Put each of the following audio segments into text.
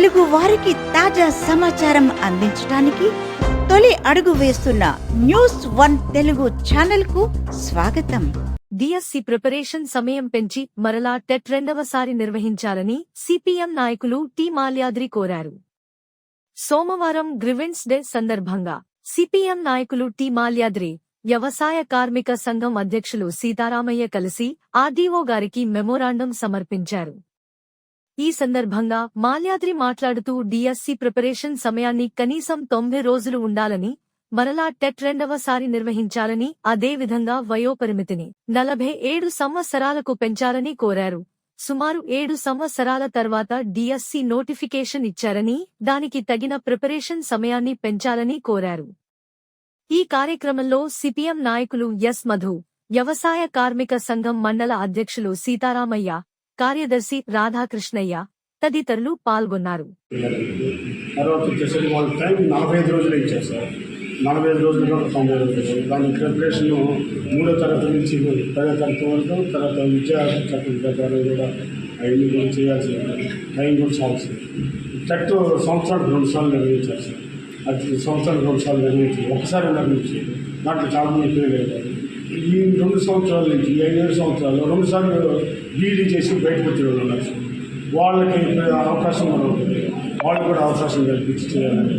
తెలుగు వారికి తాజా సమాచారం అందించడానికి తొలి అడుగు వేస్తున్న న్యూస్1 తెలుగు ఛానల్ కు స్వాగతం. డిఎస్సి ప్రిపరేషన్ సమయం పెంచి మరలా టెట్ రెండవసారి నిర్వహించాలని సిపిఎం నాయకులు టి మాల్యాద్రి కోరారు. సోమవారం గ్రివెన్స్ డే సందర్భంగా సిపిఎం నాయకులు టి మాల్యాద్రి, వ్యవసాయ కార్మిక సంఘం అధ్యక్షులు సీతారామయ్య కలిసి ఆర్డీఓ గారికి మెమోరాండం సమర్పించారు. ఈ సందర్భంగా మాల్యాద్రి మాట్లాడుతూ డిఎస్సి ప్రిపరేషన్ సమయాన్ని కనీసం 90 రోజులు ఉండాలని, మరలా టెట్ రెండవసారి నిర్వహించాలని, అదేవిధంగా వయోపరిమితిని 47 సంవత్సరాలకు పెంచాలని కోరారు. సుమారు 7 సంవత్సరాల తర్వాత డిఎస్సి నోటిఫికేషన్ ఇచ్చారని, దానికి తగిన ప్రిపరేషన్ సమయాన్ని పెంచాలని కోరారు. ఈ కార్యక్రమంలో సిపిఎం నాయకులు ఎస్ మధు, వ్యవసాయ కార్మిక సంఘం మండల అధ్యక్షులు సీతారామయ్య, కార్యదర్శి రాధాకృష్ణయ్య తదితరులు పాల్గొన్నారు. 45 రోజులు ఇచ్చారు సార్. 45 రోజులు 90 రోజులు దాని ప్రిపరేషన్ 3వ తరగతి నుంచి 10వ తరగతి వరకు, తర్వాత విద్యా చట్టం ప్రకారం కూడా అవన్నీ కూడా చేయాల్సి టైం కూడా చాలా సార్. టెట్ సంవత్సరానికి 2 సార్లు నిర్వహించారు సార్. అది సంవత్సరానికి 2 సార్లు నిర్వహించి ఒకసారి నిర్వహించి దాంట్లో చాలామంది ఫెయిల్ అయ్యారు. ఈ 2 సంవత్సరాల నుంచి 7 సంవత్సరాలు 2 సార్లు బీఈడీ చేసి బయటకు వచ్చే వాళ్ళు ఉన్నారు సార్. వాళ్ళకి అవకాశం కూడా ఉంటుంది, వాళ్ళకి కూడా అవకాశం కల్పించి చేయాలని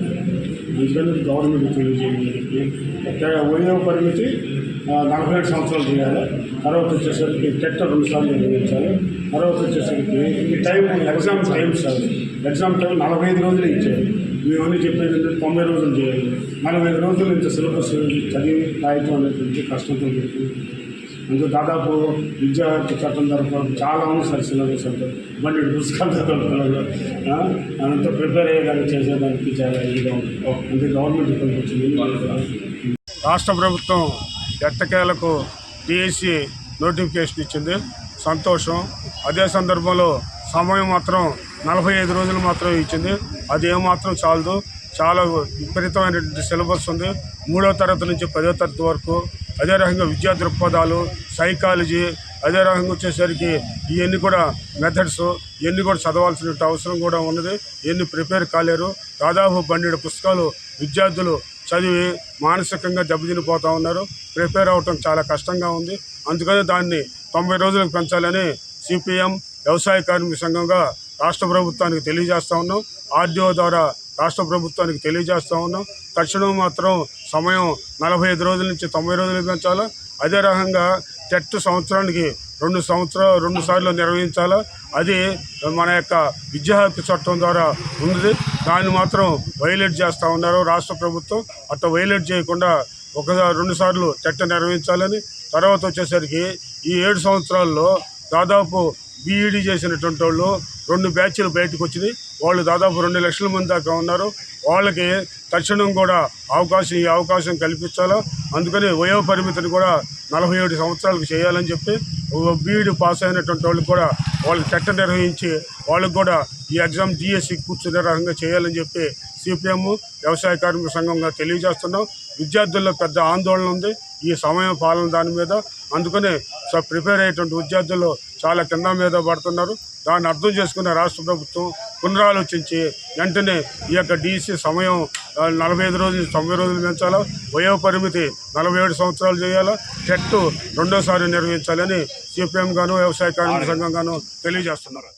అందుకని గవర్నమెంట్ తెలియజేయాలి. వయో పరిమితి 47 సంవత్సరాలు చేయాలి. తర్వాత వచ్చేసరికి టెట్ 2 సార్లు నిర్వహించాలి. తర్వాత వచ్చేసరికి ఈ time exam time sir. Exam time 45 రోజులు ఇచ్చారు. మేమన్నీ చెప్పేది 90 రోజులు చేయాలి. 45 రోజులు ఇంత సిలబస్ చదివి రాయటం అనేటువంటి కష్టంతో ఉంటుంది. అందుకు దాదాపు విద్యా చట్టం తరఫున చాలా ఉంది సార్ సిలబస్ అంటే బండి పుస్తకాలు చదువుతున్నారు. అంతా ప్రిపేర్ అయ్యేదానికి చేసేదానికి చాలా ఇదిగా ఉంటుంది. అంటే గవర్నమెంట్ వచ్చింది. రాష్ట్ర ప్రభుత్వం ఎట్టకేలకు డిఎస్సి నోటిఫికేషన్ ఇచ్చింది, సంతోషం. అదే సందర్భంలో సమయం మాత్రం 45 రోజులు మాత్రం ఇచ్చింది. అది ఏమాత్రం చాలదు. చాలా విపరీతమైనటువంటి సిలబస్ ఉంది. 3వ తరగతి నుంచి 10వ తరగతి వరకు. అదే రకంగా విద్యా దృక్పథాలు, సైకాలజీ, అదే రకంగా వచ్చేసరికి ఇవన్నీ కూడా మెథడ్స్ ఇవన్నీ కూడా చదవాల్సిన అవసరం కూడా ఉన్నది. ఇవన్నీ ప్రిపేర్ కాలేరు. దాదాపు 12 పుస్తకాలు విద్యార్థులు చదివి మానసికంగా దెబ్బతినిపోతూ ఉన్నారు. ప్రిపేర్ అవటం చాలా కష్టంగా ఉంది. అందుకని దాన్ని 90 రోజులకు పెంచాలని సిపిఎం వ్యవసాయ కార్మిక సంఘంగా రాష్ట్ర ప్రభుత్వానికి తెలియజేస్తూ ఉన్నాం. ఆర్డీఓ ద్వారా రాష్ట్ర ప్రభుత్వానికి తెలియజేస్తూ ఉన్నాం. తక్షణం మాత్రం సమయం 45 రోజుల నుంచి 90 రోజులు పెంచాలా. అదే రకంగా టెట్ సంవత్సరానికి 2 సార్లు నిర్వహించాలా. అది మన యొక్క విద్యా హక్కు చట్టం ద్వారా ఉంది. దాన్ని మాత్రం వైలేట్ చేస్తూ ఉన్నారు రాష్ట్ర ప్రభుత్వం. అట్లా వైలేట్ చేయకుండా 2 సార్లు టెట్ నిర్వహించాలని. తర్వాత వచ్చేసరికి ఈ 7 సంవత్సరాల్లో దాదాపు బీఈడీ చేసినటువంటి వాళ్ళు 2 బ్యాచ్లు బయటకు వచ్చినాయి. వాళ్ళు దాదాపు 2 లక్షల మంది దాకా ఉన్నారు. వాళ్ళకి తక్షణం కూడా ఈ అవకాశం కల్పించాలా. అందుకని వయో పరిమితిని కూడా 47 సంవత్సరాలకు చేయాలని చెప్పి బీఈడీ పాస్ అయినటువంటి వాళ్ళకి కూడా వాళ్ళకి టెట్ నిర్వహించి వాళ్ళకి కూడా ఈ ఎగ్జామ్ డిఎస్సి కూర్చునే రకంగా చేయాలని చెప్పి సిపిఎం వ్యవసాయ కార్మిక సంఘంగా తెలియజేస్తున్నాం. విద్యార్థుల్లో పెద్ద ఆందోళన ఉంది ఈ సమయం పాలన దాని మీద. అందుకని ప్రిపేర్ అయ్యేటువంటి విద్యార్థులు చాలా కింద మీద పడుతున్నారు. దాన్ని అర్థం చేసుకున్న రాష్ట్ర ప్రభుత్వం పునరాలోచించి వెంటనే ఈ యొక్క డిఎస్సి సమయం 45 రోజులు నుంచి 90 రోజులు పెంచాలా. వయో పరిమితి 47 సంవత్సరాలు చేయాలా. టెట్ 2వ సారి నిర్వహించాలని సిపిఎం గాను వ్యవసాయ కార్మిక సంఘం గాను తెలియజేస్తున్నారు.